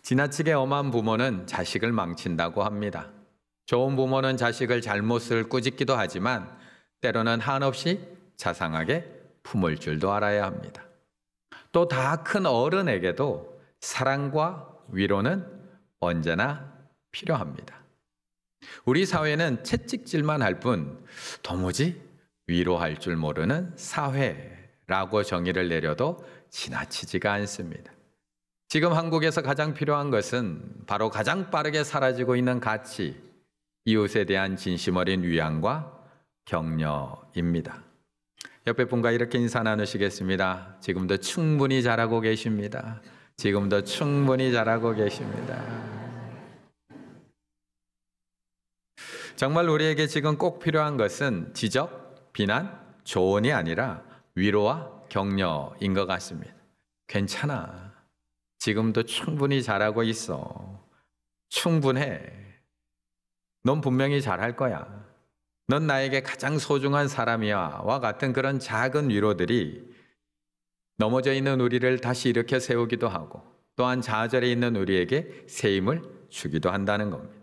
지나치게 엄한 부모는 자식을 망친다고 합니다. 좋은 부모는 자식을 잘못을 꾸짖기도 하지만 때로는 한없이 자상하게 품을 줄도 알아야 합니다. 또 다 큰 어른에게도 사랑과 위로는 언제나 필요합니다. 우리 사회는 채찍질만 할 뿐 도무지 위로할 줄 모르는 사회라고 정의를 내려도 지나치지가 않습니다. 지금 한국에서 가장 필요한 것은 바로 가장 빠르게 사라지고 있는 가치, 이웃에 대한 진심 어린 위안과 격려입니다. 옆에 분과 이렇게 인사 나누시겠습니다. 지금도 충분히 잘하고 계십니다. 지금도 충분히 잘하고 계십니다. 정말 우리에게 지금 꼭 필요한 것은 지적, 비난, 조언이 아니라 위로와 격려인 것 같습니다. 괜찮아. 지금도 충분히 잘하고 있어. 충분해. 넌 분명히 잘할 거야. 넌 나에게 가장 소중한 사람이야. 와 같은 그런 작은 위로들이 넘어져 있는 우리를 다시 일으켜 세우기도 하고 또한 좌절해 있는 우리에게 새 힘을 주기도 한다는 겁니다.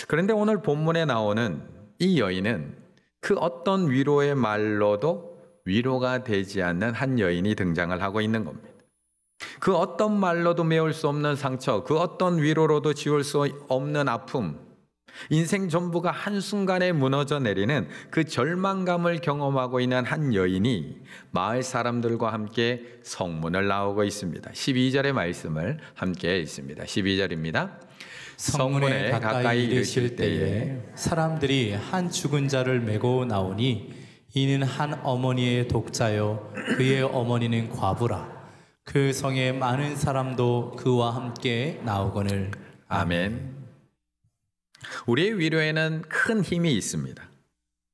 그런데 오늘 본문에 나오는 이 여인은 그 어떤 위로의 말로도 위로가 되지 않는 한 여인이 등장을 하고 있는 겁니다. 그 어떤 말로도 메울 수 없는 상처, 그 어떤 위로로도 지울 수 없는 아픔, 인생 전부가 한순간에 무너져 내리는 그 절망감을 경험하고 있는 한 여인이 마을 사람들과 함께 성문을 나오고 있습니다. 12절의 말씀을 함께 읽습니다. 12절입니다. 성문에 가까이 이르실 때에 사람들이 한 죽은 자를 메고 나오니 이는 한 어머니의 독자요 그의 어머니는 과부라. 그 성에 많은 사람도 그와 함께 나오거늘. 아멘. 우리의 위로에는 큰 힘이 있습니다.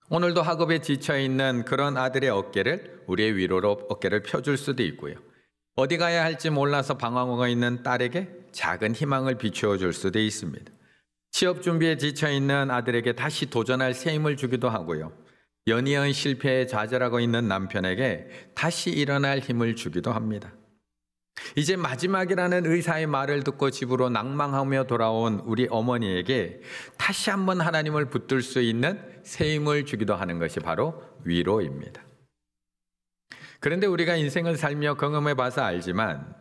오늘도 학업에 지쳐있는 그런 아들의 어깨를 우리의 위로로 어깨를 펴줄 수도 있고요. 어디 가야 할지 몰라서 방황하고 있는 딸에게 작은 희망을 비추어 줄 수도 있습니다. 취업 준비에 지쳐있는 아들에게 다시 도전할 새 힘을 주기도 하고요. 연이은 실패에 좌절하고 있는 남편에게 다시 일어날 힘을 주기도 합니다. 이제 마지막이라는 의사의 말을 듣고 집으로 낭망하며 돌아온 우리 어머니에게 다시 한번 하나님을 붙들 수 있는 새 힘을 주기도 하는 것이 바로 위로입니다. 그런데 우리가 인생을 살며 경험해 봐서 알지만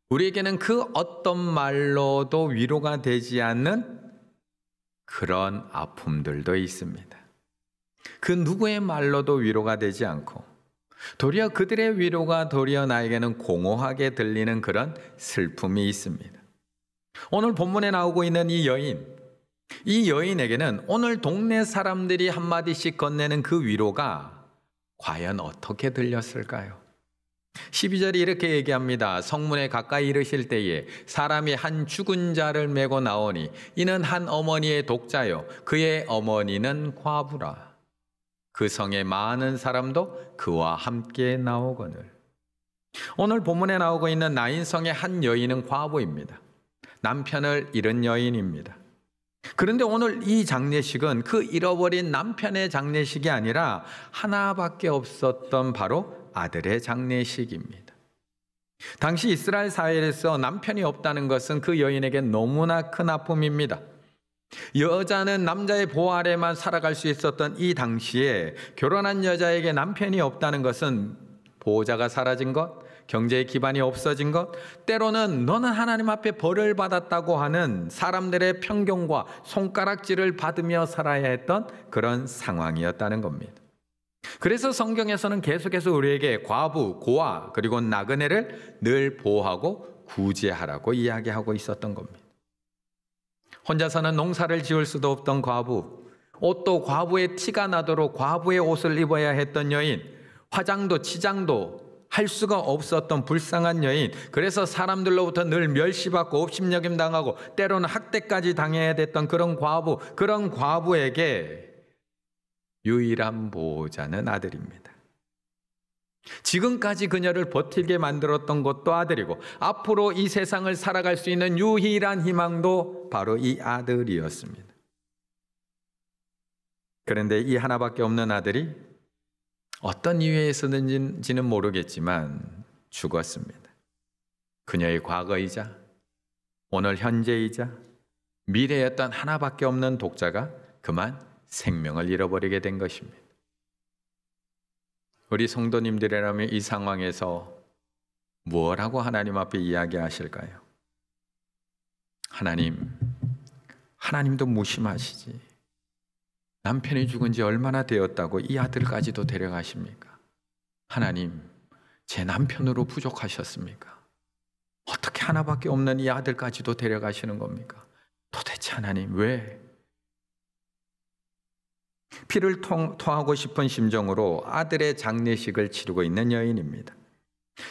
우리에게는 그 어떤 말로도 위로가 되지 않는 그런 아픔들도 있습니다. 그 누구의 말로도 위로가 되지 않고 도리어 그들의 위로가 도리어 나에게는 공허하게 들리는 그런 슬픔이 있습니다. 오늘 본문에 나오고 있는 이 여인에게는 오늘 동네 사람들이 한마디씩 건네는 그 위로가 과연 어떻게 들렸을까요? 12절이 이렇게 얘기합니다. 성문에 가까이 이르실 때에 사람이 한 죽은 자를 메고 나오니 이는 한 어머니의 독자요 그의 어머니는 과부라. 그 성에 많은 사람도 그와 함께 나오거늘. 오늘 본문에 나오고 있는 나인성의 한 여인은 과부입니다. 남편을 잃은 여인입니다. 그런데 오늘 이 장례식은 그 잃어버린 남편의 장례식이 아니라 하나밖에 없었던 바로 아들의 장례식입니다. 당시 이스라엘 사회에서 남편이 없다는 것은 그 여인에게 너무나 큰 아픔입니다. 여자는 남자의 보호 아래만 살아갈 수 있었던 이 당시에 결혼한 여자에게 남편이 없다는 것은 보호자가 사라진 것, 경제의 기반이 없어진 것, 때로는 너는 하나님 앞에 벌을 받았다고 하는 사람들의 편견과 손가락질을 받으며 살아야 했던 그런 상황이었다는 겁니다. 그래서 성경에서는 계속해서 우리에게 과부, 고아, 그리고 나그네를 늘 보호하고 구제하라고 이야기하고 있었던 겁니다. 혼자서는 농사를 지을 수도 없던 과부, 옷도 과부의 티가 나도록 과부의 옷을 입어야 했던 여인, 화장도 치장도 할 수가 없었던 불쌍한 여인, 그래서 사람들로부터 늘 멸시받고 업신여김 당하고 때로는 학대까지 당해야 됐던 그런 과부에게 유일한 보호자는 아들입니다. 지금까지 그녀를 버티게 만들었던 것도 아들이고 앞으로 이 세상을 살아갈 수 있는 유일한 희망도 바로 이 아들이었습니다. 그런데 이 하나밖에 없는 아들이 어떤 이유에서든지는 모르겠지만 죽었습니다. 그녀의 과거이자 오늘 현재이자 미래였던 하나밖에 없는 독자가 그만 생명을 잃어버리게 된 것입니다. 우리 성도님들이라면 이 상황에서 뭐라고 하나님 앞에 이야기하실까요? 하나님도 무심하시지. 남편이 죽은 지 얼마나 되었다고 이 아들까지도 데려가십니까? 하나님, 제 남편으로 부족하셨습니까? 어떻게 하나밖에 없는 이 아들까지도 데려가시는 겁니까? 도대체 하나님 왜? 피를 토하고 싶은 심정으로 아들의 장례식을 치르고 있는 여인입니다.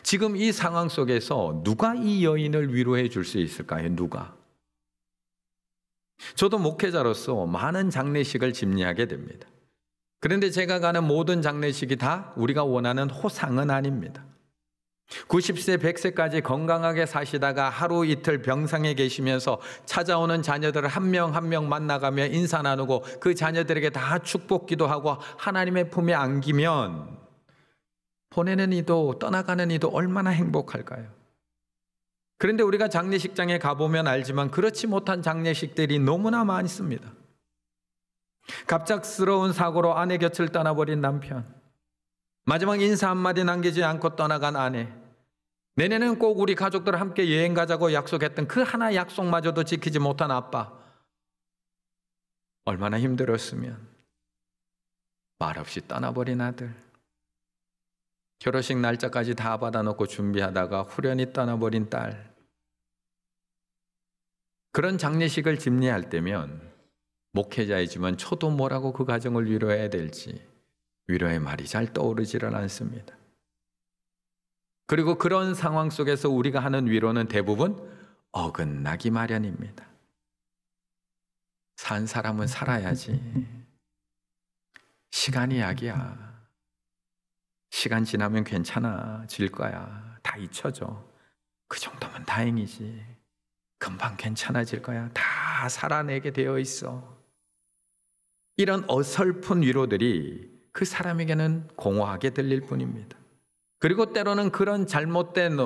지금 이 상황 속에서 누가 이 여인을 위로해 줄 수 있을까요? 누가? 저도 목회자로서 많은 장례식을 집례하게 됩니다. 그런데 제가 가는 모든 장례식이 다 우리가 원하는 호상은 아닙니다. 90세, 100세까지 건강하게 사시다가 하루 이틀 병상에 계시면서 찾아오는 자녀들을 한 명 한 명 만나가며 인사 나누고 그 자녀들에게 다 축복 기도하고 하나님의 품에 안기면 보내는 이도 떠나가는 이도 얼마나 행복할까요? 그런데 우리가 장례식장에 가보면 알지만 그렇지 못한 장례식들이 너무나 많습니다. 갑작스러운 사고로 아내 곁을 떠나버린 남편, 마지막 인사 한마디 남기지 않고 떠나간 아내, 내년에는 꼭 우리 가족들 함께 여행 가자고 약속했던 그 하나 약속마저도 지키지 못한 아빠, 얼마나 힘들었으면. 말없이 떠나버린 아들, 결혼식 날짜까지 다 받아놓고 준비하다가 후련히 떠나버린 딸. 그런 장례식을 집례할 때면 목회자이지만 저도 뭐라고 그 가정을 위로해야 될지 위로의 말이 잘 떠오르지를 않습니다. 그리고 그런 상황 속에서 우리가 하는 위로는 대부분 어긋나기 마련입니다. 산 사람은 살아야지. 시간이 약이야. 시간 지나면 괜찮아질 거야. 다 잊혀져. 그 정도면 다행이지. 금방 괜찮아질 거야. 다 살아내게 되어 있어. 이런 어설픈 위로들이 그 사람에게는 공허하게 들릴 뿐입니다. 그리고 때로는 그런 잘못된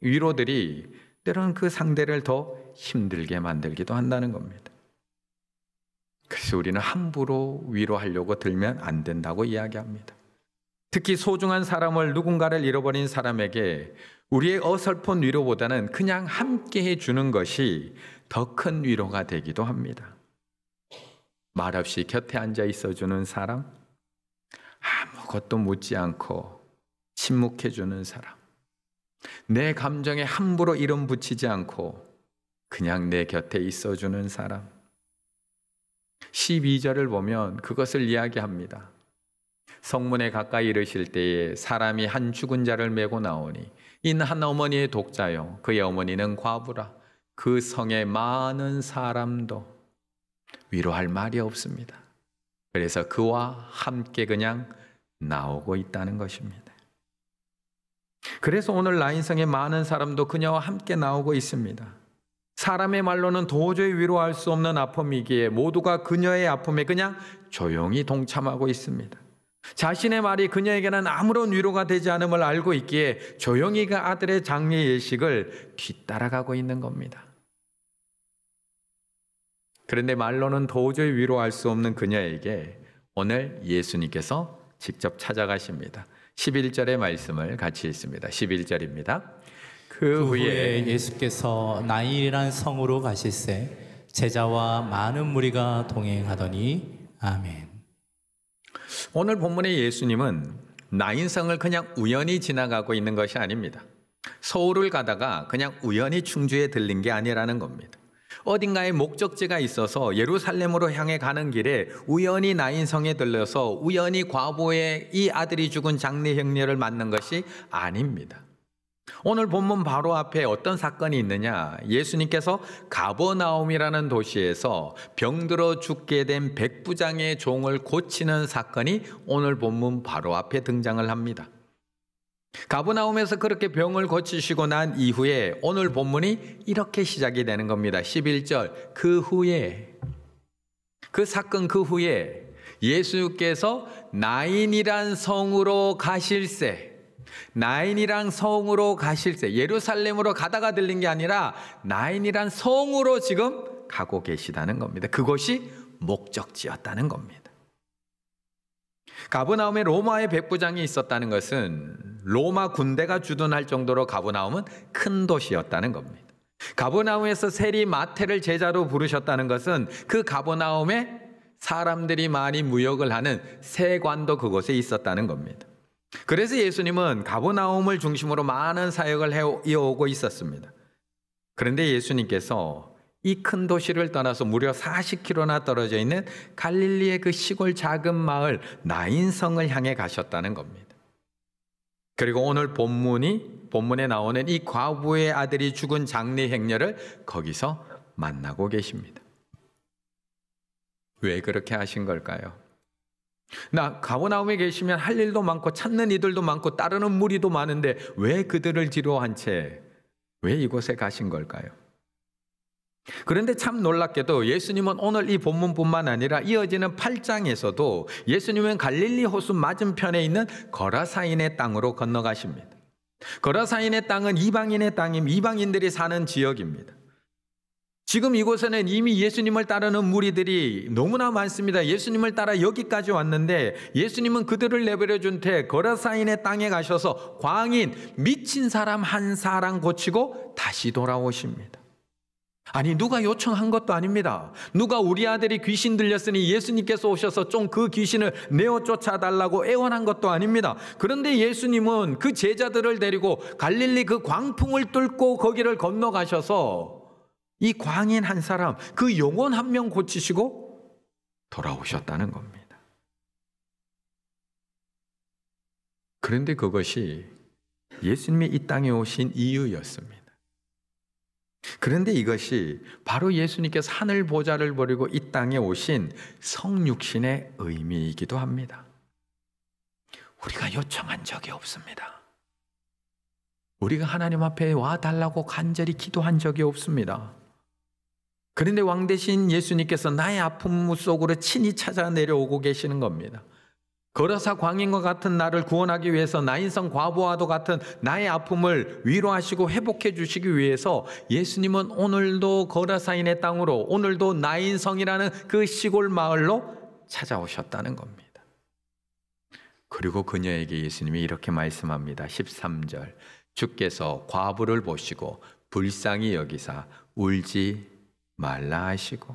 위로들이 때로는 그 상대를 더 힘들게 만들기도 한다는 겁니다. 그래서 우리는 함부로 위로하려고 들면 안 된다고 이야기합니다. 특히 소중한 사람을, 누군가를 잃어버린 사람에게 우리의 어설픈 위로보다는 그냥 함께 해주는 것이 더 큰 위로가 되기도 합니다. 말없이 곁에 앉아 있어주는 사람, 아무것도 묻지 않고 침묵해주는 사람, 내 감정에 함부로 이름 붙이지 않고 그냥 내 곁에 있어주는 사람. 12절을 보면 그것을 이야기합니다. 성문에 가까이 이르실 때에 사람이 한 죽은 자를 메고 나오니 이는 한 어머니의 독자요 그의 어머니는 과부라. 그 성에 많은 사람도 위로할 말이 없습니다. 그래서 그와 함께 그냥 나오고 있다는 것입니다. 그래서 오늘 나인성에 많은 사람도 그녀와 함께 나오고 있습니다. 사람의 말로는 도저히 위로할 수 없는 아픔이기에 모두가 그녀의 아픔에 그냥 조용히 동참하고 있습니다. 자신의 말이 그녀에게는 아무런 위로가 되지 않음을 알고 있기에 조용히 그 아들의 장례 예식을 뒤따라가고 있는 겁니다. 그런데 말로는 도저히 위로할 수 없는 그녀에게 오늘 예수님께서 직접 찾아가십니다. 11절의 말씀을 같이 읽습니다. 11절입니다. 그 후에 예수께서 나인이란 성으로 가실새 제자와 많은 무리가 동행하더니 아멘. 오늘 본문의 예수님은 나인성을 그냥 우연히 지나가고 있는 것이 아닙니다. 서울을 가다가 그냥 우연히 충주에 들린 게 아니라는 겁니다. 어딘가에 목적지가 있어서 예루살렘으로 향해 가는 길에 우연히 나인성에 들려서 우연히 과부의 이 아들이 죽은 장례 행렬을 맞는 것이 아닙니다. 오늘 본문 바로 앞에 어떤 사건이 있느냐? 예수님께서 가버나움이라는 도시에서 병들어 죽게 된 백부장의 종을 고치는 사건이 오늘 본문 바로 앞에 등장을 합니다. 가버나움에서 그렇게 병을 고치시고 난 이후에 오늘 본문이 이렇게 시작이 되는 겁니다. 11절, 그 후에, 그 사건 그 후에 예수께서 나인이란 성으로 가실새, 나인이란 성으로 가실 때, 예루살렘으로 가다가 들린 게 아니라 나인이란 성으로 지금 가고 계시다는 겁니다. 그것이 목적지였다는 겁니다. 가버나움에 로마의 백부장이 있었다는 것은 로마 군대가 주둔할 정도로 가버나움은 큰 도시였다는 겁니다. 가버나움에서 세리 마태를 제자로 부르셨다는 것은 그 가버나움에 사람들이 많이 무역을 하는 세관도 그곳에 있었다는 겁니다. 그래서 예수님은 가버나움을 중심으로 많은 사역을 해오고 있었습니다. 그런데 예수님께서 이 큰 도시를 떠나서 무려 40km나 떨어져 있는 갈릴리의 그 시골 작은 마을 나인성을 향해 가셨다는 겁니다. 그리고 오늘 본문에 나오는 이 과부의 아들이 죽은 장례 행렬을 거기서 만나고 계십니다. 왜 그렇게 하신 걸까요? 가버나움에 계시면 할 일도 많고 찾는 이들도 많고 따르는 무리도 많은데 왜 그들을 뒤로한 채 왜 이곳에 가신 걸까요? 그런데 참 놀랍게도 예수님은 오늘 이 본문뿐만 아니라 이어지는 8장에서도 예수님은 갈릴리 호수 맞은편에 있는 거라사인의 땅으로 건너가십니다. 거라사인의 땅은 이방인의 이방인들이 사는 지역입니다. 지금 이곳에는 이미 예수님을 따르는 무리들이 너무나 많습니다. 예수님을 따라 여기까지 왔는데 예수님은 그들을 내버려 준 채 거라사인의 땅에 가셔서 광인, 미친 사람 한 사람 고치고 다시 돌아오십니다. 아니, 누가 요청한 것도 아닙니다. 누가 우리 아들이 귀신 들렸으니 예수님께서 오셔서 좀 그 귀신을 내어 쫓아달라고 애원한 것도 아닙니다. 그런데 예수님은 그 제자들을 데리고 갈릴리 그 광풍을 뚫고 거기를 건너가셔서 이 광인 한 사람, 그 영혼 한 명 고치시고 돌아오셨다는 겁니다. 그런데 그것이 예수님이 이 땅에 오신 이유였습니다. 그런데 이것이 바로 예수님께서 하늘 보좌를 버리고 이 땅에 오신 성육신의 의미이기도 합니다. 우리가 요청한 적이 없습니다. 우리가 하나님 앞에 와달라고 간절히 기도한 적이 없습니다. 그런데 왕 대신 예수님께서 나의 아픔 속으로 친히 찾아 내려오고 계시는 겁니다. 거라사 광인과 같은 나를 구원하기 위해서 나인성 과부와도 같은 나의 아픔을 위로하시고 회복해 주시기 위해서 예수님은 오늘도 거라사인의 땅으로, 오늘도 나인성이라는 그 시골 마을로 찾아오셨다는 겁니다. 그리고 그녀에게 예수님이 이렇게 말씀합니다. 13절, 주께서 과부를 보시고 불쌍히 여기사 울지 말라 하시고.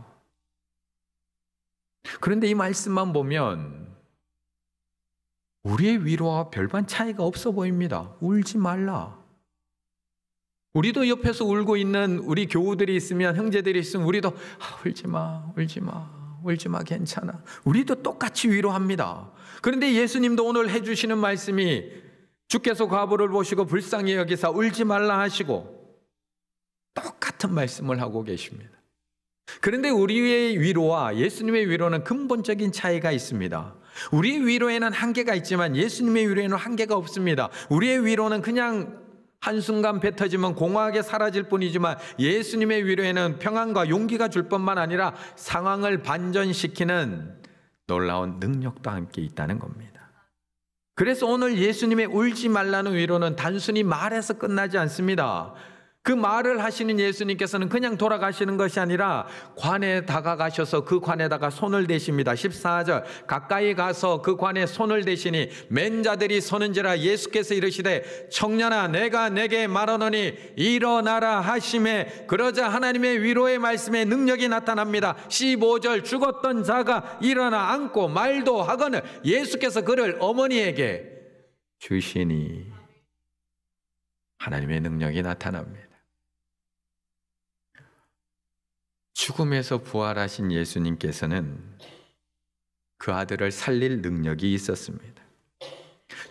그런데 이 말씀만 보면 우리의 위로와 별반 차이가 없어 보입니다. 울지 말라. 우리도 옆에서 울고 있는 우리 교우들이 있으면, 형제들이 있으면 우리도 울지 마, 울지 마, 울지 마, 괜찮아. 우리도 똑같이 위로합니다. 그런데 예수님도 오늘 해주시는 말씀이 주께서 과부를 보시고 불쌍히 여기사 울지 말라 하시고 똑같은 말씀을 하고 계십니다. 그런데 우리의 위로와 예수님의 위로는 근본적인 차이가 있습니다. 우리의 위로에는 한계가 있지만 예수님의 위로에는 한계가 없습니다. 우리의 위로는 그냥 한순간 뱉어지면 공허하게 사라질 뿐이지만 예수님의 위로에는 평안과 용기가 줄 뿐만 아니라 상황을 반전시키는 놀라운 능력도 함께 있다는 겁니다. 그래서 오늘 예수님의 울지 말라는 위로는 단순히 말해서 끝나지 않습니다. 그 말을 하시는 예수님께서는 그냥 돌아가시는 것이 아니라 관에 다가가셔서 그 관에다가 손을 대십니다. 14절, 가까이 가서 그 관에 손을 대시니 맨 자들이 서는지라 예수께서 이르시되 청년아 내가 내게 말하노니 일어나라 하심에 그러자 하나님의 위로의 말씀에 능력이 나타납니다. 15절, 죽었던 자가 일어나 앉고 말도 하거늘 예수께서 그를 어머니에게 주시니 하나님의 능력이 나타납니다. 죽음에서 부활하신 예수님께서는 그 아들을 살릴 능력이 있었습니다.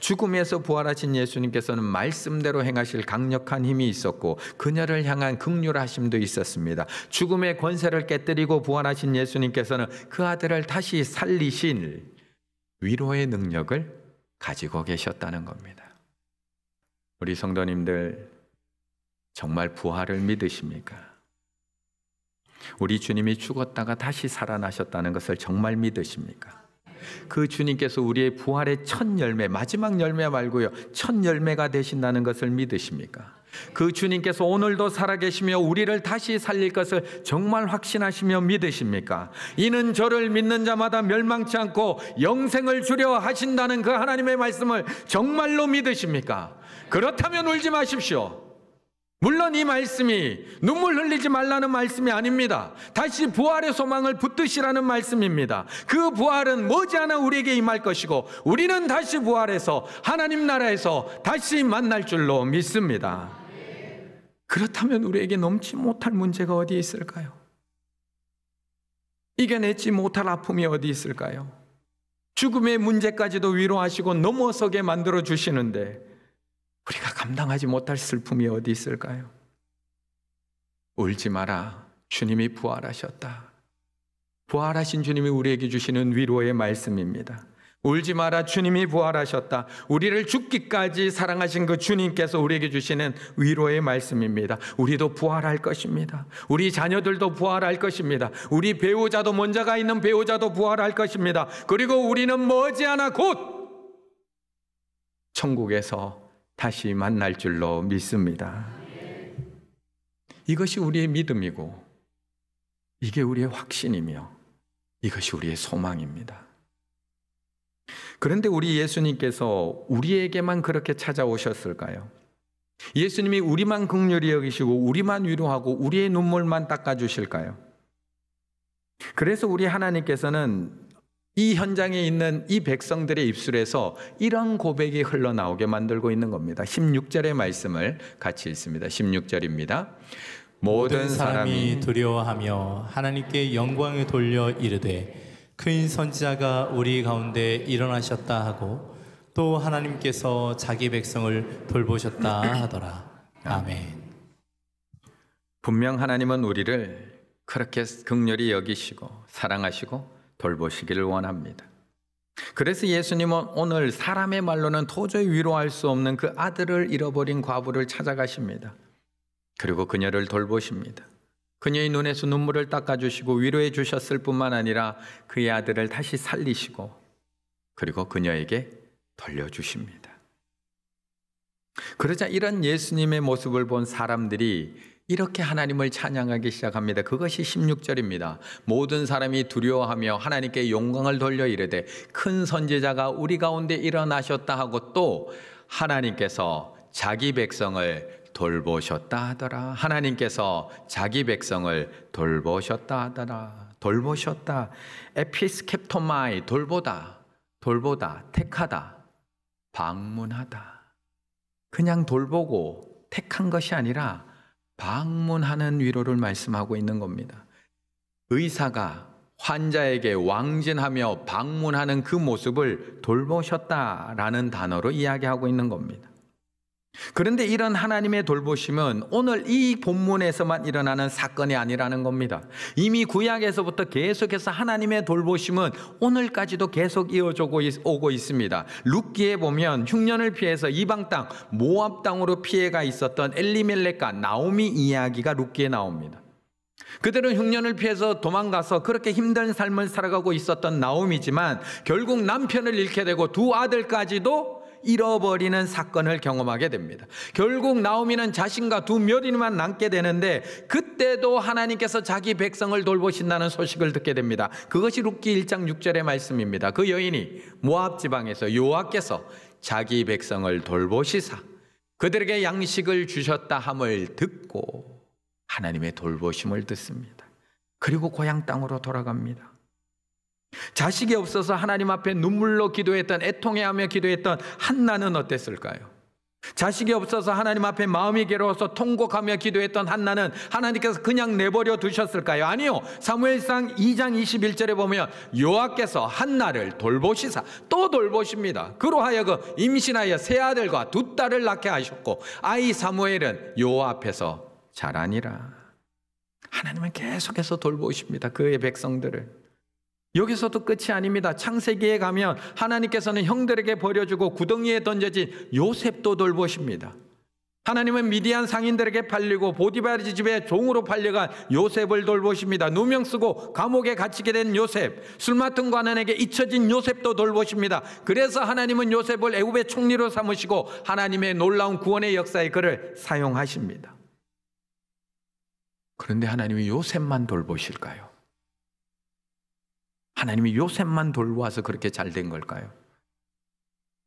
죽음에서 부활하신 예수님께서는 말씀대로 행하실 강력한 힘이 있었고 그녀를 향한 긍휼하심도 있었습니다. 죽음의 권세를 깨뜨리고 부활하신 예수님께서는 그 아들을 다시 살리신 위로의 능력을 가지고 계셨다는 겁니다. 우리 성도님들 정말 부활을 믿으십니까? 우리 주님이 죽었다가 다시 살아나셨다는 것을 정말 믿으십니까? 그 주님께서 우리의 부활의 첫 열매, 마지막 열매 말고요, 첫 열매가 되신다는 것을 믿으십니까? 그 주님께서 오늘도 살아계시며 우리를 다시 살릴 것을 정말 확신하시며 믿으십니까? 이는 저를 믿는 자마다 멸망치 않고 영생을 주려 하신다는 그 하나님의 말씀을 정말로 믿으십니까? 그렇다면 울지 마십시오. 물론 이 말씀이 눈물 흘리지 말라는 말씀이 아닙니다. 다시 부활의 소망을 붙드시라는 말씀입니다. 그 부활은 머지않아 우리에게 임할 것이고 우리는 다시 부활해서 하나님 나라에서 다시 만날 줄로 믿습니다. 그렇다면 우리에게 넘지 못할 문제가 어디 있을까요? 이겨내지 못할 아픔이 어디 있을까요? 죽음의 문제까지도 위로하시고 넘어서게 만들어 주시는데 우리가 감당하지 못할 슬픔이 어디 있을까요? 울지 마라. 주님이 부활하셨다. 부활하신 주님이 우리에게 주시는 위로의 말씀입니다. 울지 마라. 주님이 부활하셨다. 우리를 죽기까지 사랑하신 그 주님께서 우리에게 주시는 위로의 말씀입니다. 우리도 부활할 것입니다. 우리 자녀들도 부활할 것입니다. 우리 배우자도, 먼저가 있는 배우자도 부활할 것입니다. 그리고 우리는 머지않아 곧 천국에서 다시 만날 줄로 믿습니다. 이것이 우리의 믿음이고 이게 우리의 확신이며 이것이 우리의 소망입니다. 그런데 우리 예수님께서 우리에게만 그렇게 찾아오셨을까요? 예수님이 우리만 긍휼히 여기시고 우리만 위로하고 우리의 눈물만 닦아주실까요? 그래서 우리 하나님께서는 이 현장에 있는 이 백성들의 입술에서 이런 고백이 흘러나오게 만들고 있는 겁니다. 16절의 말씀을 같이 읽습니다. 16절입니다. 모든 사람이 두려워하며 하나님께 영광을 돌려 이르되 큰 선지자가 우리 가운데 일어나셨다 하고 또 하나님께서 자기 백성을 돌보셨다 하더라. 아멘. 분명 하나님은 우리를 그렇게 긍휼히 여기시고 사랑하시고 돌보시기를 원합니다. 그래서 예수님은 오늘 사람의 말로는 도저히 위로할 수 없는 그 아들을 잃어버린 과부를 찾아가십니다. 그리고 그녀를 돌보십니다. 그녀의 눈에서 눈물을 닦아주시고 위로해 주셨을 뿐만 아니라 그의 아들을 다시 살리시고 그리고 그녀에게 돌려주십니다. 그러자 이런 예수님의 모습을 본 사람들이 이렇게 하나님을 찬양하기 시작합니다. 그것이 16절입니다. 모든 사람이 두려워하며 하나님께 영광을 돌려 이르되 큰 선지자가 우리 가운데 일어나셨다 하고 또 하나님께서 자기 백성을 돌보셨다 하더라. 하나님께서 자기 백성을 돌보셨다 하더라. 돌보셨다. 에피스캡토마이, 돌보다, 택하다, 방문하다. 그냥 돌보고 택한 것이 아니라 방문하는 위로를 말씀하고 있는 겁니다. 의사가 환자에게 왕진하며 방문하는 그 모습을 돌보셨다라는 단어로 이야기하고 있는 겁니다. 그런데 이런 하나님의 돌보심은 오늘 이 본문에서만 일어나는 사건이 아니라는 겁니다. 이미 구약에서부터 계속해서 하나님의 돌보심은 오늘까지도 계속 이어오고 있습니다. 룻기에 보면 흉년을 피해서 이방 땅 모압 땅으로 피해가 있었던 엘리멜렉과 나오미 이야기가 룻기에 나옵니다. 그들은 흉년을 피해서 도망가서 그렇게 힘든 삶을 살아가고 있었던 나오미지만 결국 남편을 잃게 되고 두 아들까지도 잃어버리는 사건을 경험하게 됩니다. 결국 나오미는 자신과 두 며느리만 남게 되는데 그때도 하나님께서 자기 백성을 돌보신다는 소식을 듣게 됩니다. 그것이 룻기 1장 6절의 말씀입니다. 그 여인이 모압 지방에서 여호와께서 자기 백성을 돌보시사 그들에게 양식을 주셨다 함을 듣고 하나님의 돌보심을 듣습니다. 그리고 고향 땅으로 돌아갑니다. 자식이 없어서 하나님 앞에 눈물로 기도했던, 애통해하며 기도했던 한나는 어땠을까요? 자식이 없어서 하나님 앞에 마음이 괴로워서 통곡하며 기도했던 한나는 하나님께서 그냥 내버려 두셨을까요? 아니요. 사무엘상 2장 21절에 보면 여호와께서 한나를 돌보시사 또 돌보십니다. 그로 하여금 임신하여 세 아들과 두 딸을 낳게 하셨고 아이 사무엘은 여호와 앞에서 자라니라. 하나님은 계속해서 돌보십니다. 그의 백성들을. 여기서도 끝이 아닙니다. 창세기에 가면 하나님께서는 형들에게 버려주고 구덩이에 던져진 요셉도 돌보십니다. 하나님은 미디안 상인들에게 팔리고 보디바르 집에 종으로 팔려간 요셉을 돌보십니다. 누명 쓰고 감옥에 갇히게 된 요셉, 술 맡은 관원에게 잊혀진 요셉도 돌보십니다. 그래서 하나님은 요셉을 애굽의 총리로 삼으시고 하나님의 놀라운 구원의 역사에 그를 사용하십니다. 그런데 하나님이 요셉만 돌보실까요? 하나님이 요셉만 돌보아서 그렇게 잘 된 걸까요?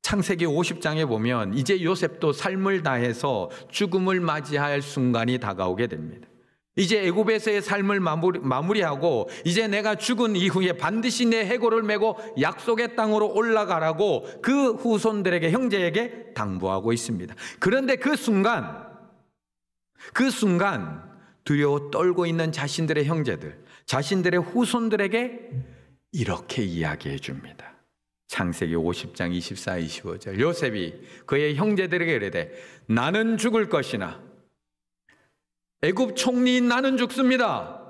창세기 50장에 보면 이제 요셉도 삶을 다해서 죽음을 맞이할 순간이 다가오게 됩니다. 이제 애굽에서의 삶을 마무리하고 이제 내가 죽은 이후에 반드시 내 해골을 메고 약속의 땅으로 올라가라고 그 후손들에게, 형제에게 당부하고 있습니다. 그런데 그 순간 두려워 떨고 있는 자신들의 형제들, 자신들의 후손들에게 이렇게 이야기해 줍니다. 창세기 50장 24, 25절. 요셉이 그의 형제들에게 이르되 나는 죽을 것이나 애굽 총리인 나는 죽습니다.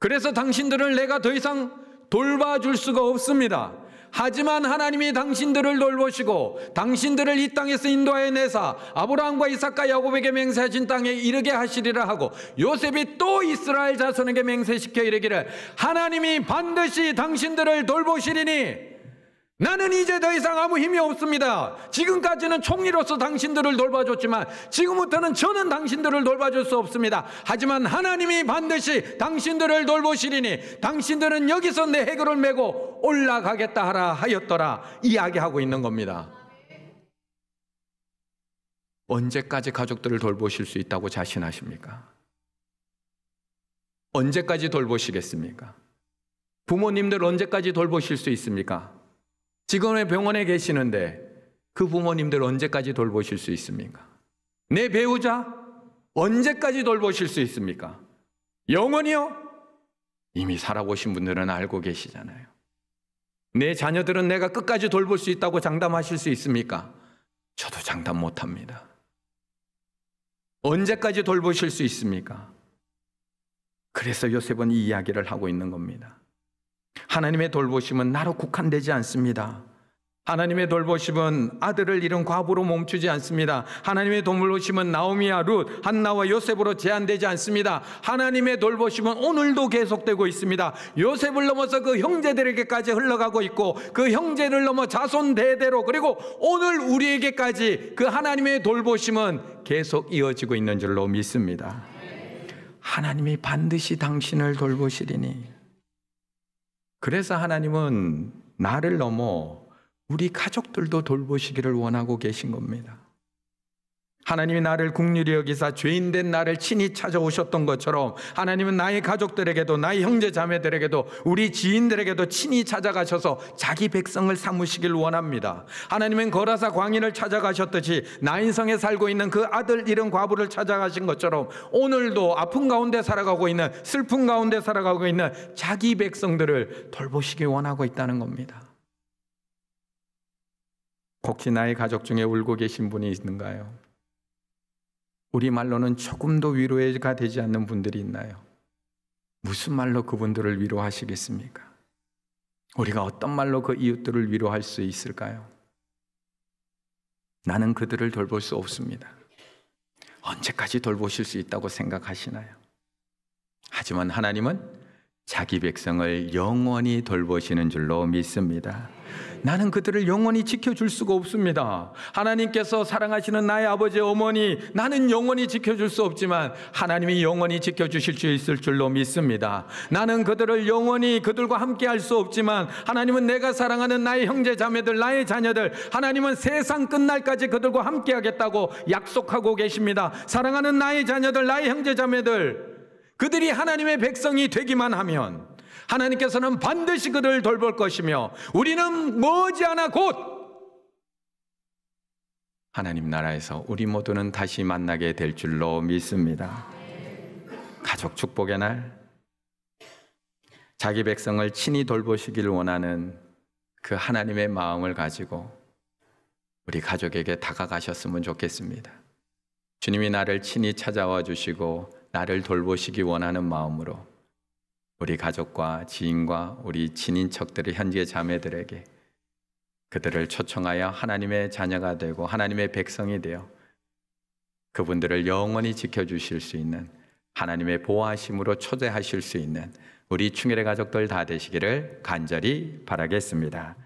그래서 당신들을 내가 더 이상 돌봐줄 수가 없습니다. 하지만 하나님이 당신들을 돌보시고 당신들을 이 땅에서 인도하여 내사 아브라함과 이삭과 야곱에게 맹세하신 땅에 이르게 하시리라 하고 요셉이 또 이스라엘 자손에게 맹세시켜 이르기를 하나님이 반드시 당신들을 돌보시리니 나는 이제 더 이상 아무 힘이 없습니다. 지금까지는 총리로서 당신들을 돌봐줬지만 지금부터는 저는 당신들을 돌봐줄 수 없습니다. 하지만 하나님이 반드시 당신들을 돌보시리니 당신들은 여기서 내 해골을 메고 올라가겠다 하라 하였더라 이야기하고 있는 겁니다. 언제까지 가족들을 돌보실 수 있다고 자신하십니까? 언제까지 돌보시겠습니까? 부모님들 언제까지 돌보실 수 있습니까? 지금의 병원에 계시는데 그 부모님들 언제까지 돌보실 수 있습니까? 내 배우자 언제까지 돌보실 수 있습니까? 영원히요? 이미 살아보신 분들은 알고 계시잖아요. 내 자녀들은 내가 끝까지 돌볼 수 있다고 장담하실 수 있습니까? 저도 장담 못합니다. 언제까지 돌보실 수 있습니까? 그래서 요셉은 이 이야기를 하고 있는 겁니다. 하나님의 돌보심은 나로 국한되지 않습니다. 하나님의 돌보심은 아들을 잃은 과부로 멈추지 않습니다. 하나님의 돌보심은 나오미와 룻, 한나와 요셉으로 제한되지 않습니다. 하나님의 돌보심은 오늘도 계속되고 있습니다. 요셉을 넘어서 그 형제들에게까지 흘러가고 있고 그 형제를 넘어 자손 대대로 그리고 오늘 우리에게까지 그 하나님의 돌보심은 계속 이어지고 있는 줄로 믿습니다. 하나님이 반드시 당신을 돌보시리니 그래서 하나님은 나를 넘어 우리 가족들도 돌보시기를 원하고 계신 겁니다. 하나님이 나를 긍휼히 여기사 죄인된 나를 친히 찾아오셨던 것처럼 하나님은 나의 가족들에게도 나의 형제 자매들에게도 우리 지인들에게도 친히 찾아가셔서 자기 백성을 삼으시길 원합니다. 하나님은 거라사 광인을 찾아가셨듯이 나인성에 살고 있는 그 아들 잃은 과부를 찾아가신 것처럼 오늘도 아픔 가운데 살아가고 있는 슬픔 가운데 살아가고 있는 자기 백성들을 돌보시기 원하고 있다는 겁니다. 혹시 나의 가족 중에 울고 계신 분이 있는가요? 우리말로는 조금도 위로가 되지 않는 분들이 있나요? 무슨 말로 그분들을 위로하시겠습니까? 우리가 어떤 말로 그 이웃들을 위로할 수 있을까요? 나는 그들을 돌볼 수 없습니다. 언제까지 돌보실 수 있다고 생각하시나요? 하지만 하나님은 자기 백성을 영원히 돌보시는 줄로 믿습니다. 나는 그들을 영원히 지켜줄 수가 없습니다. 하나님께서 사랑하시는 나의 아버지, 어머니, 나는 영원히 지켜줄 수 없지만 하나님이 영원히 지켜주실 수 있을 줄로 믿습니다. 나는 그들을 영원히 그들과 함께 할 수 없지만 하나님은 내가 사랑하는 나의 형제 자매들, 나의 자녀들, 하나님은 세상 끝날까지 그들과 함께 하겠다고 약속하고 계십니다. 사랑하는 나의 자녀들, 나의 형제 자매들, 그들이 하나님의 백성이 되기만 하면 하나님께서는 반드시 그들을 돌볼 것이며 우리는 머지않아 곧 하나님 나라에서 우리 모두는 다시 만나게 될 줄로 믿습니다. 가족 축복의 날, 자기 백성을 친히 돌보시길 원하는 그 하나님의 마음을 가지고 우리 가족에게 다가가셨으면 좋겠습니다. 주님이 나를 친히 찾아와 주시고 나를 돌보시기 원하는 마음으로 우리 가족과 지인과 우리 친인척들의 현재 자매들에게 그들을 초청하여 하나님의 자녀가 되고 하나님의 백성이 되어 그분들을 영원히 지켜주실 수 있는 하나님의 보호하심으로 초대하실 수 있는 우리 충일의 가족들 다 되시기를 간절히 바라겠습니다.